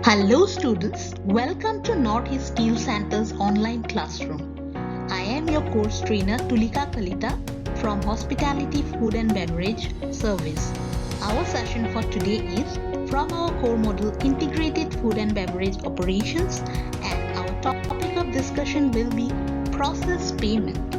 Hello students, welcome to Northeast Skill Center's online classroom. I am your course trainer Tulika Kalita from Hospitality Food and Beverage Service. Our session for today is from our core module Integrated Food and Beverage Operations, and our topic of discussion will be process payment.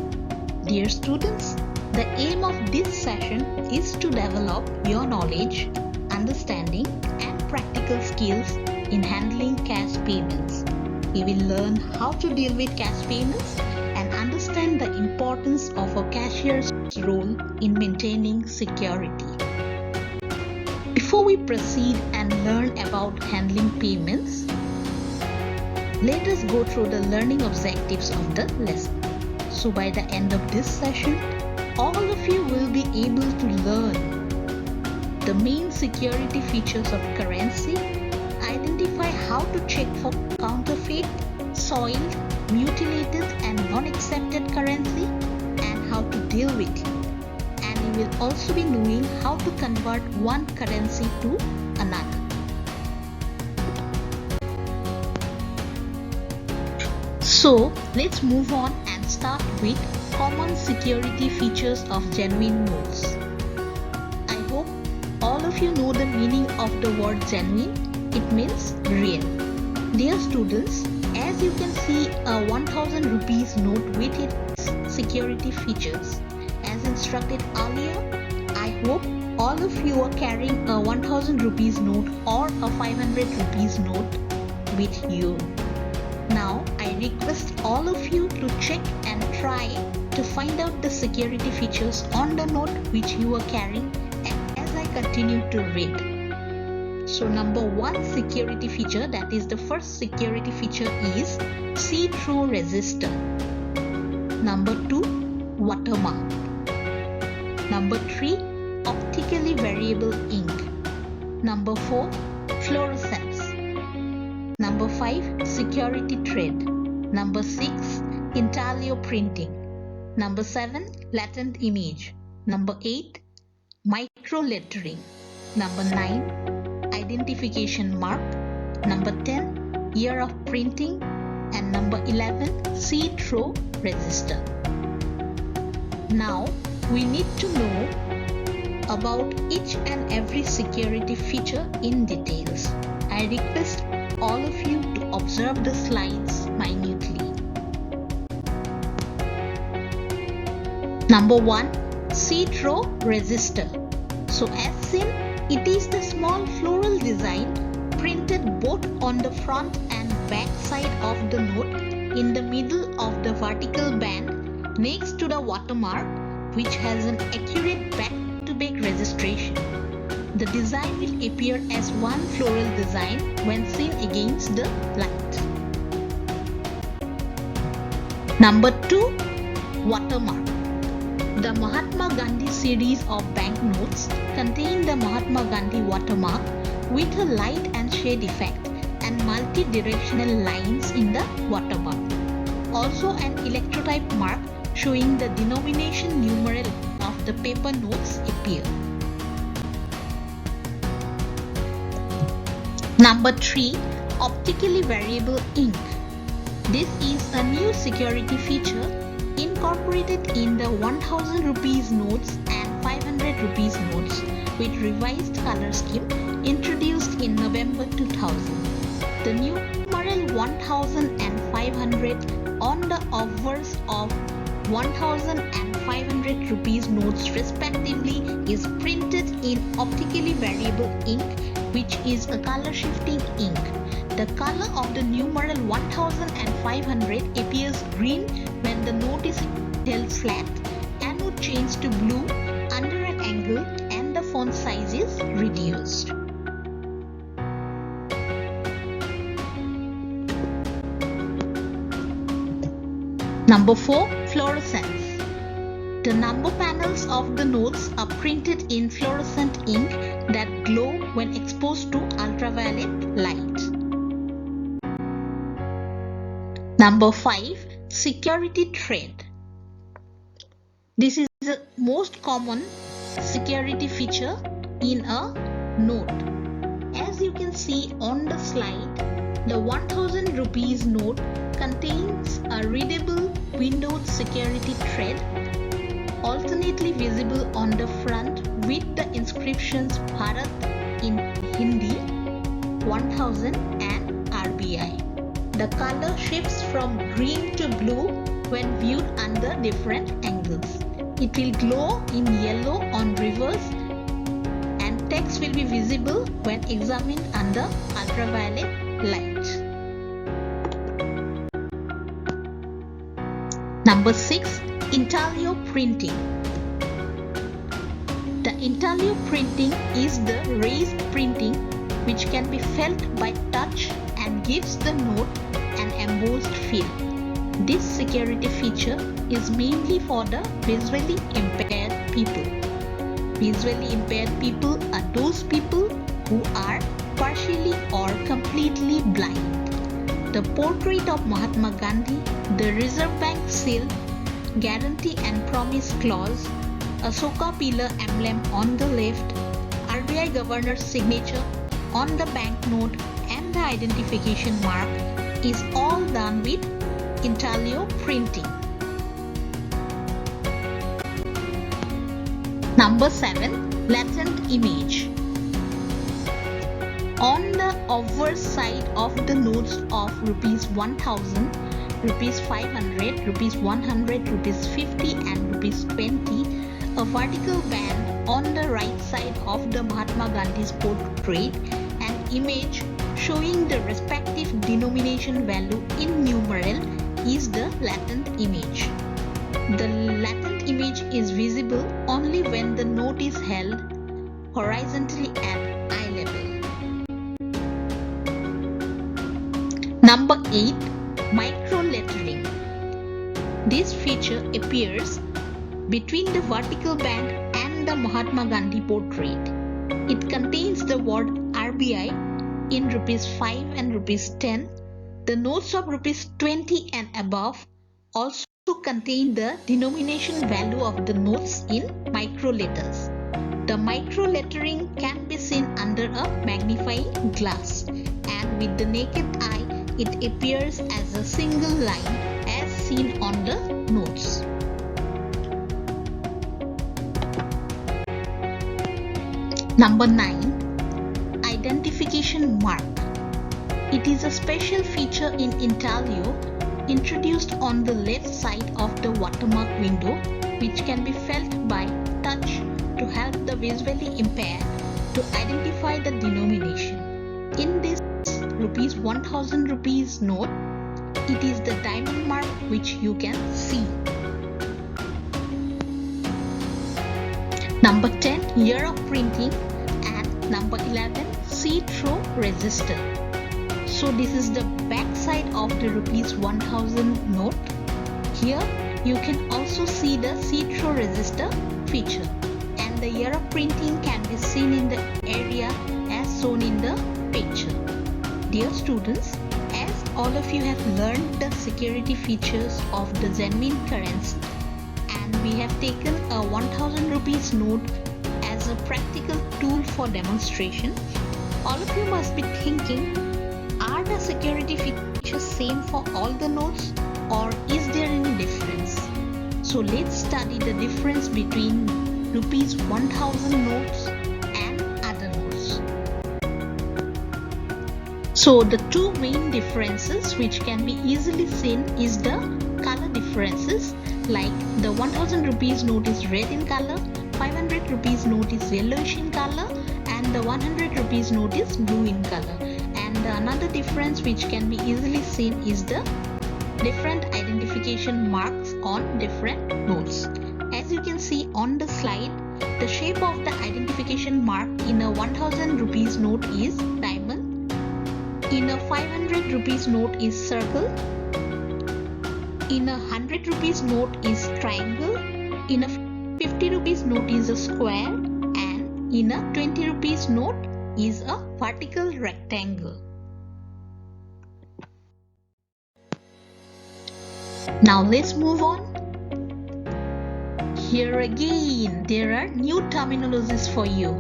Dear students, the aim of this session is to develop your knowledge, understanding and practical skills in handling cash payments. We will learn how to deal with cash payments and understand the importance of a cashier's role in maintaining security. Before we proceed and learn about handling payments, let us go through the learning objectives of the lesson. So by the end of this session, all of you will be able to learn the main security features of currency, identify how to check for counterfeit, soiled, mutilated and non-accepted currency, and how to deal with it. And you will also be knowing how to convert one currency to another. So let's move on and start with common security features of genuine notes. I hope all of you know the meaning of the word genuine. It means real. Dear students, as you can see a 1000 rupees note with its security features. As instructed earlier, I hope all of you are carrying a 1000 rupees note or a 500 rupees note with you. Now I request all of you to check and try to find out the security features on the note which you are carrying as I continue to read. So number one security feature, that is the first security feature, is see-through resistor. Number 2, watermark. Number 3, optically variable ink. Number 4, fluorescence. Number 5, security thread. Number 6, intaglio printing. Number 7, latent image. Number 8, micro lettering. Number 9, identification mark. Number 10, year of printing. And number 11, see-through resistor. Now we need to know about each and every security feature in details. I request all of you to observe the slides minutely. Number 1, see-through resistor. So as seen, it is the small floral design printed both on the front and back side of the note in the middle of the vertical band next to the watermark, which has an accurate back-to-back registration. The design will appear as one floral design when seen against the light. Number 2, watermark. The Mahatma Gandhi series of banknotes contain the Mahatma Gandhi watermark with a light and shade effect and multi-directional lines in the watermark. Also an electrotype mark showing the denomination numeral of the paper notes appear. Number 3, optically variable ink. This is a new security feature incorporated in the 1000 rupees notes and 500 rupees notes with revised color scheme introduced in November 2000. The numeral 1000 and 500 on the obverse of 1000 and 500 rupees notes respectively is printed in optically variable ink, which is a color shifting ink. The color of the numeral 1000 and 500 appears green when the note is held flat and would change to blue under an angle and the font size is reduced. Number 4, fluorescence. The number panels of the notes are printed in fluorescent ink that glow when exposed to ultraviolet light. Number 5, security thread. This is the most common security feature in a note. As you can see on the slide, the 1000 rupees note contains a readable windowed security thread, alternately visible on the front with the inscriptions Bharat in Hindi, 1000 and RBI. The color shifts from green to blue when viewed under different angles. It will glow in yellow on reverse, and text will be visible when examined under ultraviolet light. Number 6. Intaglio printing. The intaglio printing is the raised printing which can be felt by touch and gives the note an embossed feel. This security feature is mainly for the visually impaired people. Visually impaired people are those people who are partially or completely blind. The portrait of Mahatma Gandhi, the Reserve Bank seal, guarantee and promise clause, Asoka pillar emblem on the left, RBI governor's signature on the banknote and the identification mark is all done with intaglio printing. Number 7. Latent image. On the obverse side of the notes of Rs 1000, Rs 500, Rs 100, Rs 50 and Rs 20, a vertical band on the right side of the Mahatma Gandhi's portrait, an image showing the respective denomination value in numeral is the latent image. The latent image is visible only when the note is held horizontally at eye level. Number 8. Micro lettering. This feature appears between the vertical band and the Mahatma Gandhi portrait. It contains the word RBI in Rs 5 and Rs 10. The notes of Rs 20 and above also contain the denomination value of the notes in micro letters. The micro lettering can be seen under a magnifying glass, and with the naked eye it appears as a single line as seen on the notes. Number 9. Identification mark. It is a special feature in intaglio introduced on the left side of the watermark window, which can be felt by touch to help the visually impaired to identify the denomination. In this Rs 1000 rupees note, it is the diamond mark which you can see. Number 10. Year of printing, and number 11. See-through resistor. So this is the back side of the Rs 1000 note. Here you can also see the see-through resistor feature, and the year of printing can be seen in the area as shown in the picture. Dear students, as all of you have learned the security features of the genuine currency, and we have taken a 1000 rupees note as a practical tool for demonstration, all of you must be thinking, are the security features same for all the notes, or is there any difference? So let's study the difference between Rs 1000 notes and other notes. So the two main differences which can be easily seen is the color differences, like the 1000 rupees note is red in color, 500 rupees note is yellowish in color, and the 100 rupees note is blue in color. And another difference which can be easily seen is the different identification marks on different notes. As you can see on the slide, the shape of the identification mark in a 1000 rupees note is diamond, in a 500 rupees note is circle, in a 100 rupees note is triangle, in a 50 rupees note is a square, and in a 20 rupees note is a vertical rectangle. Now let's move on. Here again there are new terminologies for you: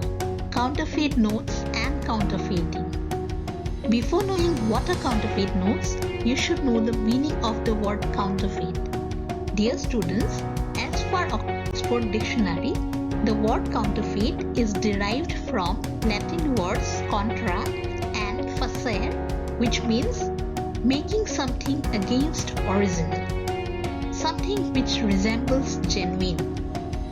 counterfeit notes and counterfeiting. Before knowing what are counterfeit notes, you should know the meaning of the word counterfeit. Dear students, as per Oxford Dictionary, the word counterfeit is derived from Latin words contra and facere, which means making something against original, something which resembles genuine.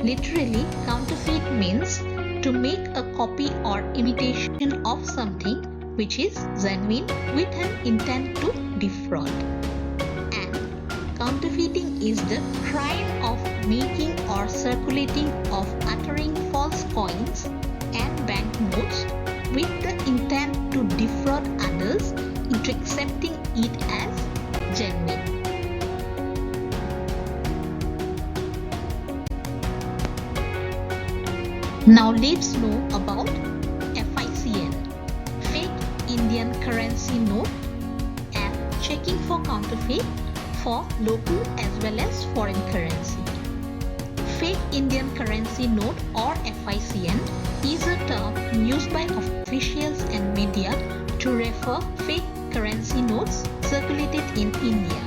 Literally, counterfeit means to make a copy or imitation of something which is genuine with an intent to defraud. And counterfeiting is the crime of making or circulating of uttering false coins and banknotes with the intent to defraud others into accepting it as genuine. Now let's know about FICN, Fake Indian Currency Note, and checking for counterfeit for local as well as foreign currency. Fake Indian Currency Note or FICN is a term used by officials and media to refer fake currency notes circulated in India.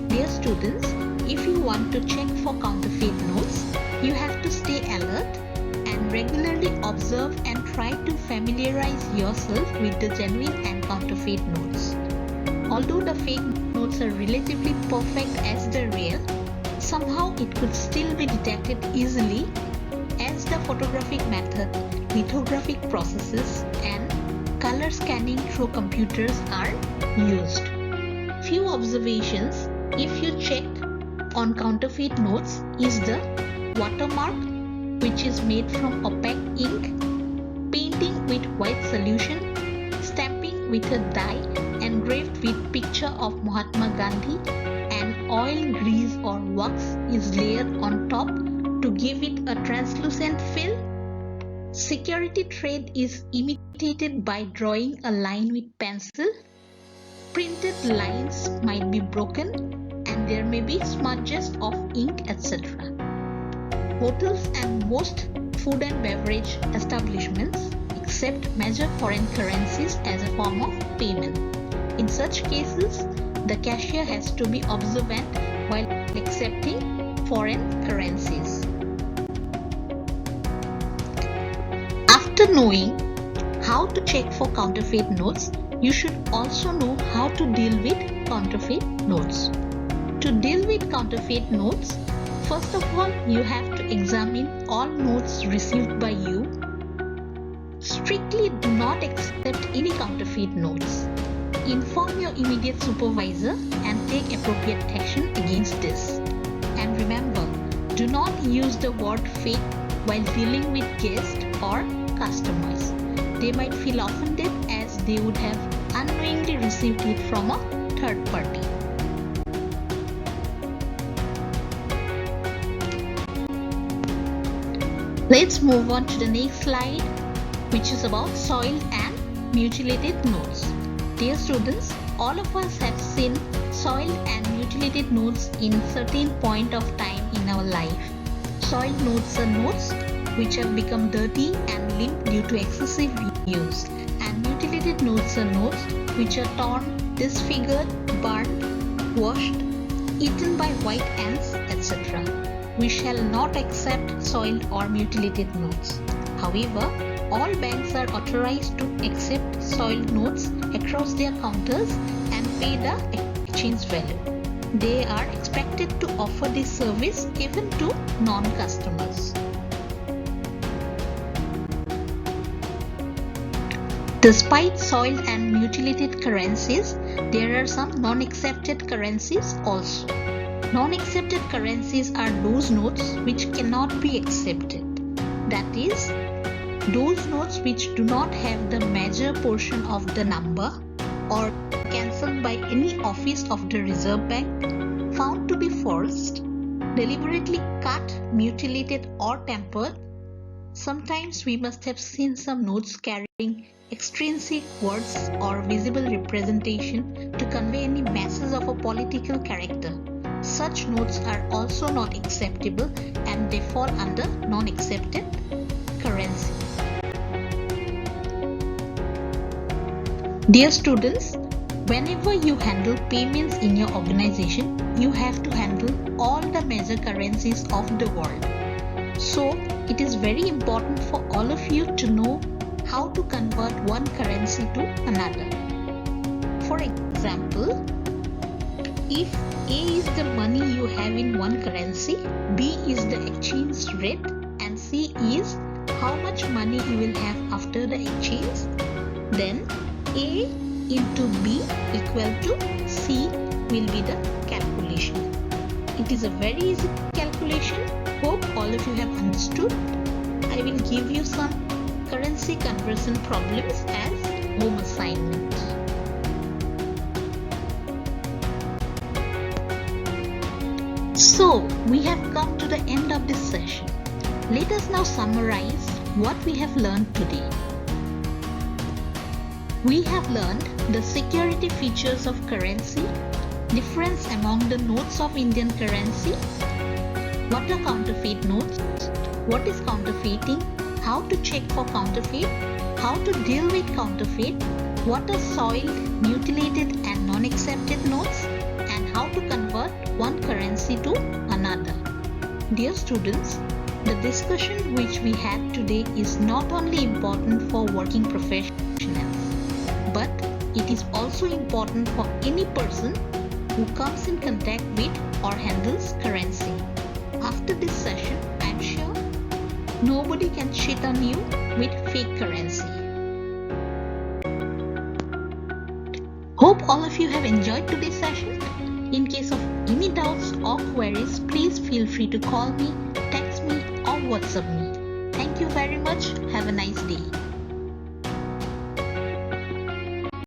Dear students, if you want to check for counterfeit notes, you have to stay alert and regularly observe and try to familiarize yourself with the genuine and counterfeit notes. Although the fake notes are relatively perfect as the real, somehow it could still be detected easily as the photographic method, lithographic processes and color scanning through computers are used. Few observations if you check on counterfeit notes is the watermark, which is made from opaque ink, painting with white solution, stamping with a dye, engraved with picture of Mahatma Gandhi, and oil, grease or wax is layered on top to give it a translucent feel. Security trade is imitated by drawing a line with pencil. Printed lines might be broken and there may be smudges of ink, etc. Hotels and most food and beverage establishments accept major foreign currencies as a form of payment. In such cases, the cashier has to be observant while accepting foreign currencies. After knowing how to check for counterfeit notes, you should also know how to deal with counterfeit notes. To deal with counterfeit notes, first of all, you have to examine all notes received by you. Strictly do not accept any counterfeit notes. Inform your immediate supervisor and take appropriate action against this. And remember, do not use the word fake while dealing with guests or customers. They might feel offended as they would have unknowingly received it from a third party. Let's move on to the next slide, which is about soiled and mutilated notes. Dear students, all of us have seen soiled and mutilated notes in certain point of time in our life. Soiled notes are notes which have become dirty and limp due to excessive use, and mutilated notes are notes which are torn, disfigured, burnt, washed, eaten by white ants, etc. We shall not accept soiled or mutilated notes. However, all banks are authorized to accept soiled notes across their counters and pay the exchange value. They are expected to offer this service even to non-customers. Despite soiled and mutilated currencies, there are some non-accepted currencies also. Non-accepted currencies are those notes which cannot be accepted. That is, those notes which do not have the major portion of the number or cancelled by any office of the Reserve Bank, found to be forged, deliberately cut, mutilated or tampered. Sometimes we must have seen some notes carrying extrinsic words or visible representation to convey any message of a political character. Such notes are also not acceptable and they fall under non-accepted currency. Dear students, whenever you handle payments in your organization, you have to handle all the major currencies of the world. So, it is very important for all of you to know how to convert one currency to another. For example, if A is the money you have in one currency, B is the exchange rate, and C is how much money you will have after the exchange, then A into B equal to C will be the calculation. It is a very easy calculation. Hope all of you have understood. I will give you some currency conversion problems as home assignment. So, we have come to the end of this session. Let us now summarize what we have learned today. We have learned the security features of currency, difference among the notes of Indian currency, what are counterfeit notes, what is counterfeiting, how to check for counterfeit, how to deal with counterfeit, what are soiled, mutilated and non-accepted notes, and how to convert one currency to another. Dear students, the discussion which we had today is not only important for working professionals, but it is also important for any person who comes in contact with or handles currency. After this session, I am sure nobody can cheat on you with fake currency. Hope all of you have enjoyed today's session. In case of any doubts or queries, please feel free to call me, text me or WhatsApp me. Thank you very much. Have a nice day.